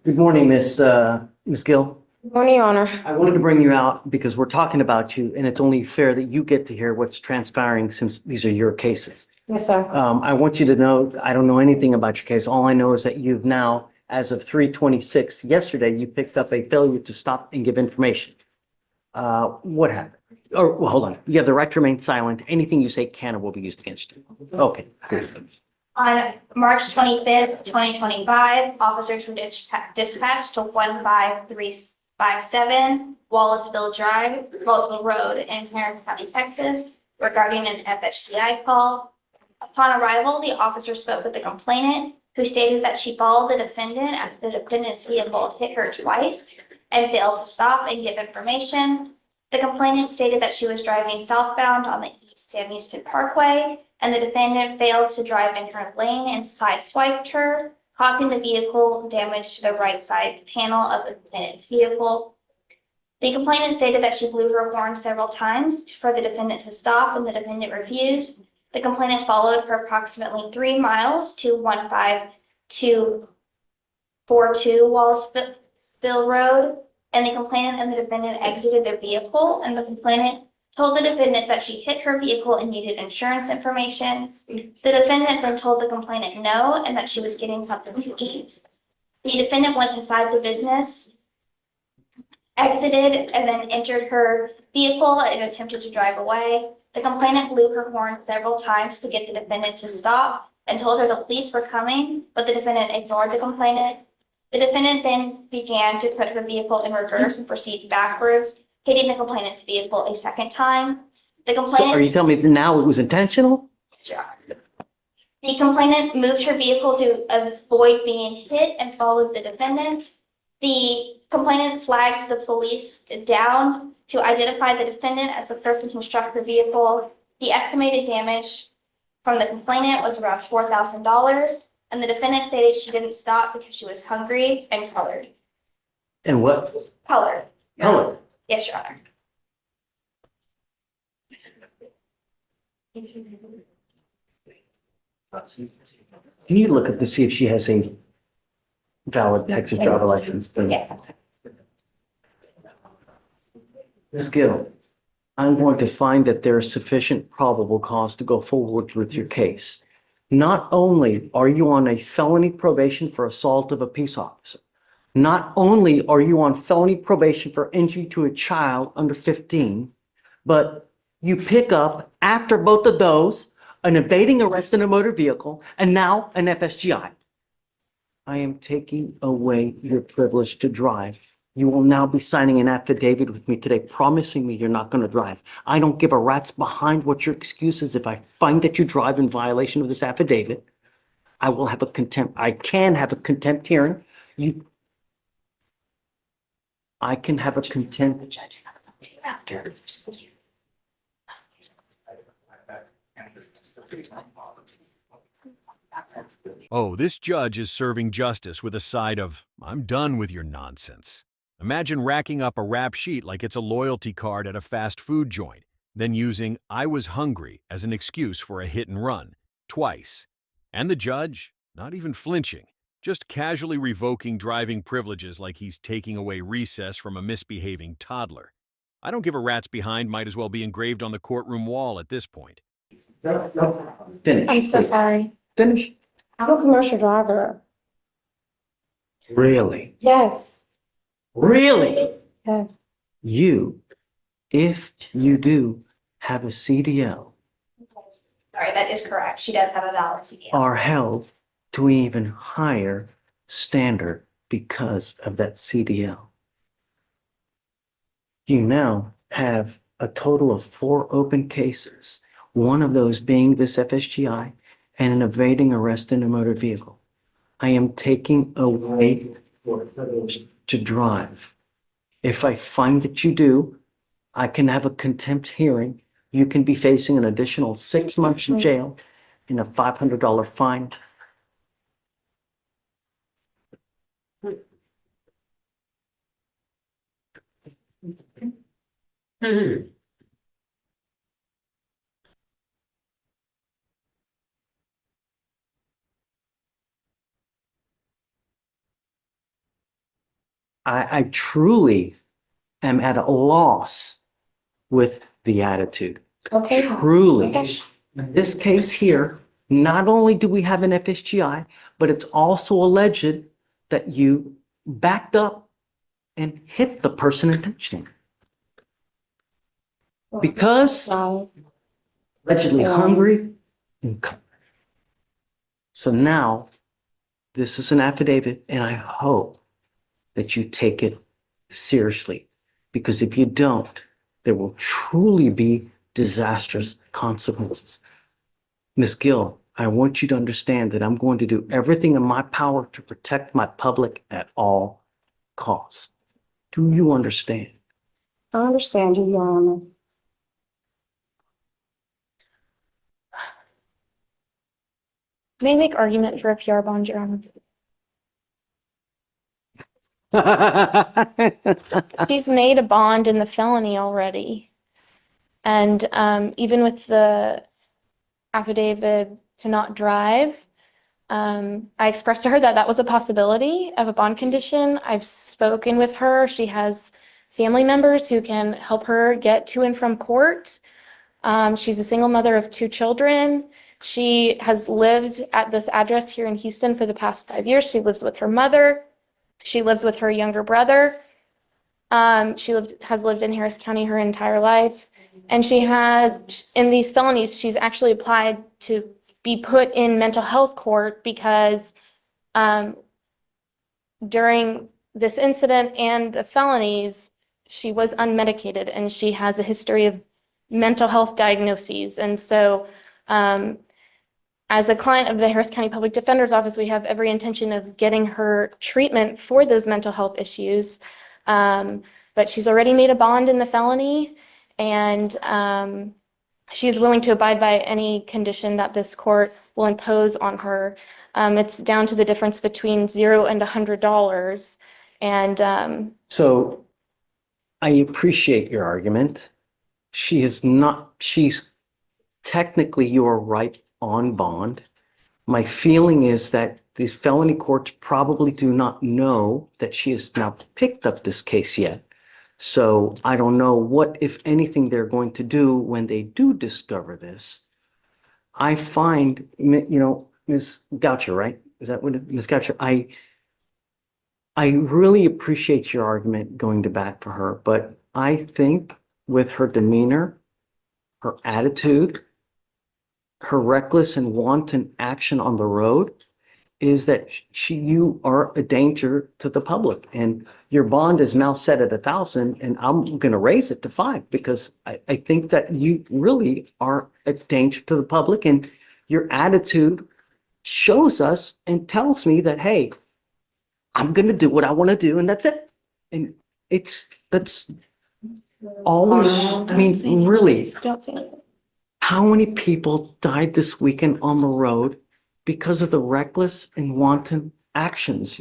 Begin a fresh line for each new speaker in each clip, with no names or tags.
Good morning, Miss Gill.
Good morning, Your Honor.
I wanted to bring you out because we're talking about you, and it's only fair that you get to hear what's transpiring since these are your cases.
Yes, sir.
I want you to know, I don't know anything about your case. All I know is that you've now, as of 3/26, yesterday, you picked up a failure to stop and give information. What happened? Or, well, hold on. You have the right to remain silent. Anything you say can or will be used against you. Okay.
On March 25th, 2025, officers were dispatched to 15357 Wallaceville Road in Harris County, Texas, regarding an FSGI call. Upon arrival, the officer spoke with the complainant, who stated that she followed the defendant after the defendant's vehicle hit her twice and failed to stop and give information. The complainant stated that she was driving southbound on the East Sam Houston Parkway, and the defendant failed to drive in her lane and sideswiped her, causing the vehicle damage to the right side panel of the defendant's vehicle. The complainant stated that she blew her horn several times for the defendant to stop, and the defendant refused. The complainant followed for approximately 3 miles to 15242 Wallaceville Road, and the complainant and the defendant exited their vehicle, and the complainant told the defendant that she hit her vehicle and needed insurance information. The defendant then told the complainant no, and that she was getting something to eat. The defendant went inside the business, exited, and then entered her vehicle and attempted to drive away. The complainant blew her horn several times to get the defendant to stop and told her the police were coming, but the defendant ignored the complainant. The defendant then began to put her vehicle in reverse and proceed backwards, hitting the complainant's vehicle a second time. The
So
complainant.
are you telling me that now it was intentional?
The complainant moved her vehicle to avoid being hit and followed the defendant. The complainant flagged the police down to identify the defendant as the person who struck her vehicle. The estimated damage from the complainant was around $4,000, and the defendant stated she didn't stop because she was hungry and colored.
And what?
Colored.
Color?
Yes, Your Honor.
Can you look up to see if she has a valid Texas driver license?
Yes.
Ms. Gill, I'm going to find that there is sufficient probable cause to go forward with your case. Not only are you on a felony probation for assault of a peace officer, not only are you on felony probation for injury to a child under 15, but you pick up, after both of those, an evading arrest in a motor vehicle, and now an FSGI. I am taking away your privilege to drive. You will now be signing an affidavit with me today, promising me you're not going to drive. I don't give a rat's behind what your excuse is. If I find that you drive in violation of this affidavit, I will have a contempt. I can have a contempt hearing. I can have a contempt.
Oh, this judge is serving justice with a side of, I'm done with your nonsense. Imagine racking up a rap sheet like it's a loyalty card at a fast food joint, then using I was hungry as an excuse for a hit and run, twice. And the judge, not even flinching, just casually revoking driving privileges like he's taking away recess from a misbehaving toddler. I don't give a rat's behind might as well be engraved on the courtroom wall at this point.
Finish.
I'm so
please.
sorry.
Finish.
I'm a commercial driver.
Really?
Yes.
Really?
Yes.
You, if you do have a CDL,
Sorry, that is correct. She does have a valid CDL.
are held to an even higher standard because of that CDL. You now have a total of 4 open cases, one of those being this FSGI and an evading arrest in a motor vehicle. I am taking away your privilege to drive. If I find that you do, I can have a contempt hearing. You can be facing an additional 6 months in jail and a $500 fine. I truly am at a loss with the attitude.
Okay.
Truly.
Okay.
In this case here, not only do we have an FSGI, but it's also alleged that you backed up and hit the person intentionally. Because allegedly hungry and covered. So now this is an affidavit, and I hope that you take it seriously, because if you don't, there will truly be disastrous consequences. Ms. Gill, I want you to understand that I'm going to do everything in my power to protect my public at all costs. Do you understand?
I understand you, Your Honor.
May I make argument for a PR bond, Your Honor? She's made a bond in the felony already. And even with the affidavit to not drive, I expressed to her that that was a possibility of a bond condition. I've spoken with her. She has family members who can help her get to and from court. She's a single mother of 2 children. She has lived at this address here in Houston for the past 5 years. She lives with her mother. She lives with her younger brother. Has lived in Harris County her entire life. And she has, in these felonies, she's actually applied to be put in mental health court because during this incident and the felonies, she was unmedicated and she has a history of mental health diagnoses. And so as a client of the Harris County Public Defender's Office, we have every intention of getting her treatment for those mental health issues. But she's already made a bond in the felony, and she is willing to abide by any condition that this court will impose on her. It's down to the difference between $0 and $100. And
So I appreciate your argument. She's technically, you are right on bond. My feeling is that these felony courts probably do not know that she has now picked up this case yet. So I don't know what, if anything, they're going to do when they do discover this. I find, Ms. Goucher, right? Is that what Ms. Goucher? I really appreciate your argument going to bat for her, but I think with her demeanor, her attitude, her reckless and wanton action on the road, is that you are a danger to the public, and your bond is now set at 1,000, and I'm going to raise it to 5 because I think that you really are a danger to the public, and your attitude shows us and tells me that, hey, I'm going to do what I want to do, and that's it. And that's always, I mean, really,
don't say anything.
how many people died this weekend on the road because of the reckless and wanton actions,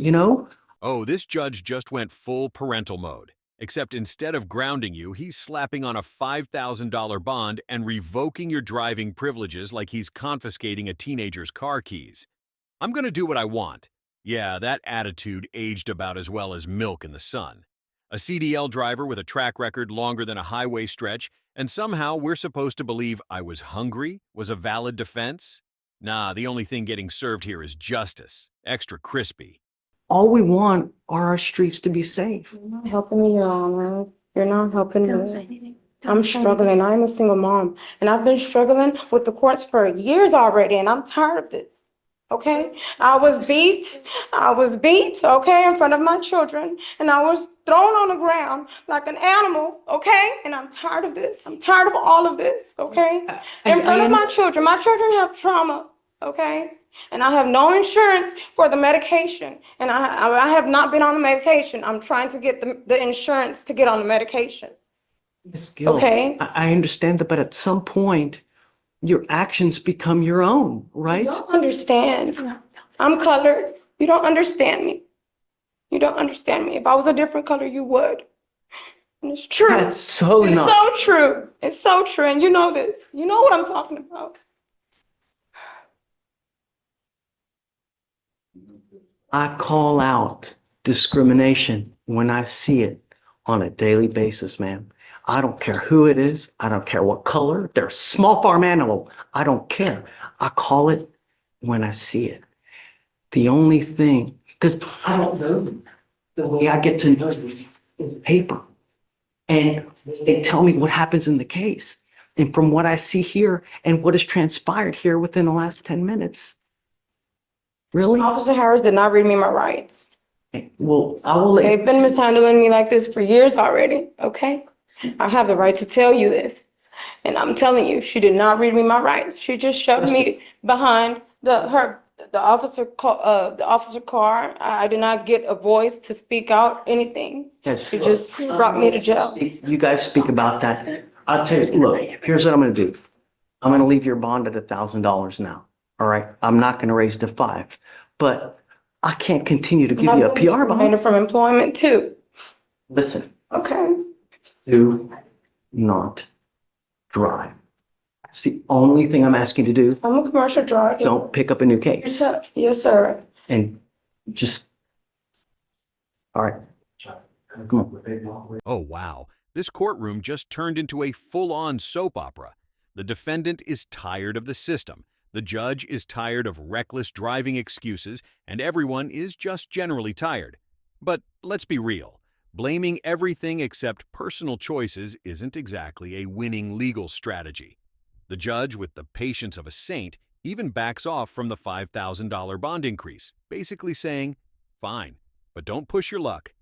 Oh, this judge just went full parental mode. Except instead of grounding you, he's slapping on a $5,000 bond and revoking your driving privileges like he's confiscating a teenager's car keys. I'm going to do what I want. Yeah, that attitude aged about as well as milk in the sun. A CDL driver with a track record longer than a highway stretch, and somehow we're supposed to believe I was hungry was a valid defense? Nah, the only thing getting served here is justice. Extra crispy.
All we want are our streets to be safe.
You're not helping me, Your Honor. You're not helping
Don't say
me.
anything.
I'm struggling. I'm a single mom, and I've been struggling with the courts for years already, and I'm tired of this. Okay? I was beat, okay, in front of my children, and I was thrown on the ground like an animal, okay? And I'm tired of this. I'm tired of all of this, okay? In front of my children. My children have trauma, okay? And I have no insurance for the medication, and I have not been on the medication. I'm trying to get the insurance to get on the medication.
Ms. Gill,
Okay.
I understand that, but at some point, your actions become your own, right?
You don't understand. I'm colored. You don't understand me. You don't understand me. If I was a different color, you would. And it's true.
That's so
It's
not.
so true. It's so true. And you know this. You know what I'm talking about.
I call out discrimination when I see it on a daily basis, ma'am. I don't care who it is. I don't care what color. They're a small farm animal. I don't care. I call it when I see it. The only thing, because I don't know them. The way I get to know them is paper. And they tell me what happens in the case. And from what I see here and what has transpired here within the last 10 minutes. Really?
Officer Harris did not read me my rights.
Well, I will let
They've been mishandling me like this for years already, okay? I have the right to tell you this. And I'm telling you, she did not read me my rights. She just shoved me behind the officer car. I did not get a voice to speak out anything.
Yes.
She just brought me to jail.
You guys speak about that. I'll tell you, look, here's what I'm gonna do. I'm gonna leave your bond at $1,000 now. All right? I'm not gonna raise it to 5, but I can't continue to give you a PR bond.
Terminated from employment too.
Listen,
Okay.
do not drive. It's the only thing I'm asking you to do.
I'm a commercial driver.
Don't pick up a new
Yes,
case
sir. Yes, sir.
and just, all right. Come on.
Oh, wow. This courtroom just turned into a full-on soap opera. The defendant is tired of the system. The judge is tired of reckless driving excuses, and everyone is just generally tired. But let's be real. Blaming everything except personal choices isn't exactly a winning legal strategy. The judge, with the patience of a saint, even backs off from the $5,000 bond increase, basically saying, fine, but don't push your luck.